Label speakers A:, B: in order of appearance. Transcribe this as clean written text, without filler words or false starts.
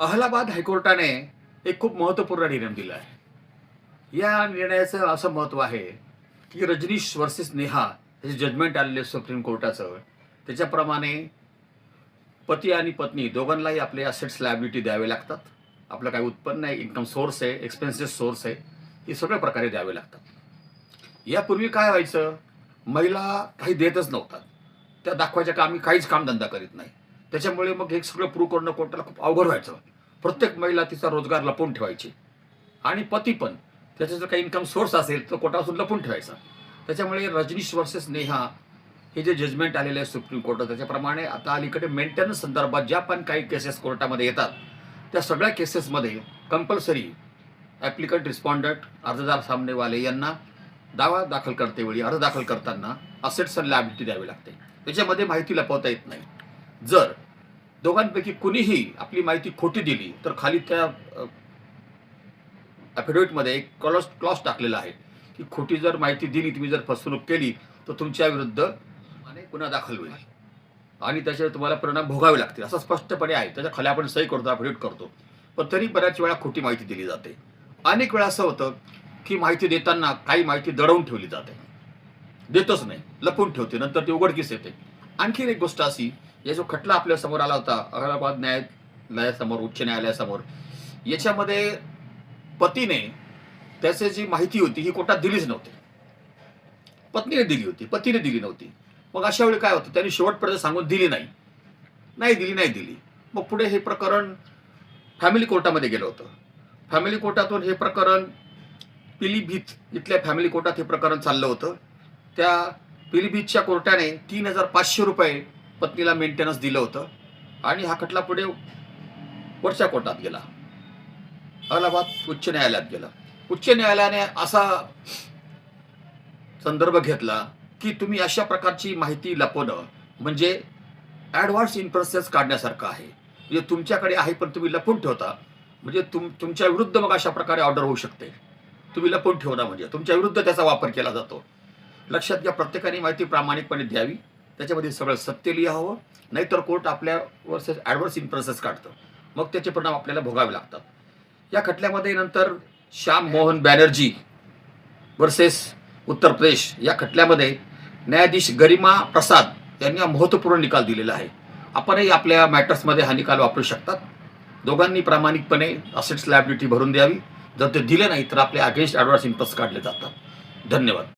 A: अहलाबाद हायकोर्टाने एक खूप महत्त्वपूर्ण निर्णय दिला आहे. या निर्णयाचं असं महत्त्व आहे की रजनीश वर्सेस नेहा हे जजमेंट आलेले सुप्रीम कोर्टाचं, त्याच्याप्रमाणे पती आणि पत्नी दोघांनाही आपले असेट्स लायबिलिटी द्यावे लागतात. आपलं काही उत्पन्न आहे, इन्कम सोर्स आहे, एक्सपेन्सेस सोर्स आहे, हे सगळ्या प्रकारे द्यावे लागतात. यापूर्वी काय व्हायचं, महिला काही देतच नव्हतात. त्या दाखवायच्या का आम्ही काहीच कामधंदा करीत नाही. त्याच्यामुळे मग हे सगळं प्रूव्ह करणं कोर्टाला खूप अवघड व्हायचं. प्रत्येक महिला तिचा रोजगार लपवून ठेवायची आणि पती पण त्याचा जर काही इन्कम सोर्स असेल तर कोर्टापासून लपवून ठेवायचा. त्याच्यामुळे रजनीश वर्सेस नेहा हे जे जजमेंट आलेले आहे सुप्रीम कोर्टात, त्याच्याप्रमाणे आता अलीकडे मेंटेनन्स संदर्भात ज्या पण काही केसेस कोर्टामध्ये येतात त्या सगळ्या केसेसमध्ये कंपल्सरी ॲप्लिकंट, रिस्पॉन्डंट, अर्जदार सामनेवाले यांना दावा दाखल करतेवेळी, अर्ज दाखल करताना असेट्स आणि लायबिलिटी द्यावी लागते. त्याच्यामध्ये माहिती लपवता येत नाही. जर दोघांपैकी कुणीही आपली माहिती खोटी दिली तर खाली त्या ॲफिडेव्हिटमध्ये एक क्लॉज टाकलेला आहे की खोटी जर माहिती दिली, तुम्ही जर फसवणूक केली तर तुमच्या विरुद्ध गुन्हा दाखल होईल आणि त्याच्यावर तुम्हाला परिणाम भोगावे लागतील, असं स्पष्टपणे आहे. त्याच्या खाली आपण सही करतो, ॲफिडेव्हिट करतो, पण तरी बऱ्याच वेळा खोटी माहिती दिली जाते. अनेक वेळा असं होतं की माहिती देताना काही माहिती दडवून ठेवली जाते, देतच नाही, लपवून ठेवते, नंतर ती उघडकीस येते. आणखीन एक गोष्ट अशी, या जो खटला आपल्या समोर आला होता अहलाबाद न्यायालयासमोर, उच्च न्यायालयासमोर, याच्यामध्ये पतीने त्याची जी माहिती होती ही कोर्टात दिलीच नव्हती. पत्नीने दिली होती, पतीने दिली नव्हती. मग अशा वेळी काय होतं, त्यांनी शेवटपर्यंत सांगून दिली नाही दिली. मग पुढे हे प्रकरण फॅमिली कोर्टामध्ये गेलं होतं. फॅमिली कोर्टातून हे प्रकरण पिलीभीत इथल्या फॅमिली कोर्टात हे प्रकरण चाललं होतं. त्या पिलीभीतच्या कोर्टाने 3,500 रुपये पत्नीला मेंटेनन्स दिलं होतं आणि हा खटला पुढे वरच्या कोर्टात गेला, अहलाबाद उच्च न्यायालयात गेला. उच्च न्यायालयाने असा संदर्भ घेतला की तुम्ही अशा प्रकारची माहिती लपवणं म्हणजे ॲडव्हान्स इन्फरन्सेस काढण्यासारखं आहे. म्हणजे तुमच्याकडे आहे पण तुम्ही लपवून ठेवता, म्हणजे तुमच्या विरुद्ध मग अशा प्रकारे ऑर्डर होऊ शकते. तुम्ही लपवून ठेवणं म्हणजे तुमच्या विरुद्ध त्याचा वापर केला जातो. लक्षात घ्या, प्रत्येकाने माहिती प्रामाणिकपणे द्यावी, त्याच्यामध्ये सगळं सत्य लिहावं, नाहीतर कोर्ट आपल्यावर ॲडव्हर्स इन्फरन्सेस काढतं, मग त्याचे परिणाम आपल्याला भोगावे लागतात. या खटल्यामध्ये नंतर श्याम मोहन बॅनर्जी वर्सेस उत्तर प्रदेश या खटल्यामध्ये न्यायाधीश गरिमा प्रसाद यांनी हा महत्त्वपूर्ण निकाल दिलेला आहे. आपणही आपल्या मॅटर्समध्ये हा निकाल वापरू शकतात. दोघांनी प्रामाणिकपणे असेट्स लायबिलिटी भरून द्यावी. जर ते दिले नाही तर आपल्या अगेन्स्ट ॲडव्हर्स इन्फरन्स काढले जातात. धन्यवाद.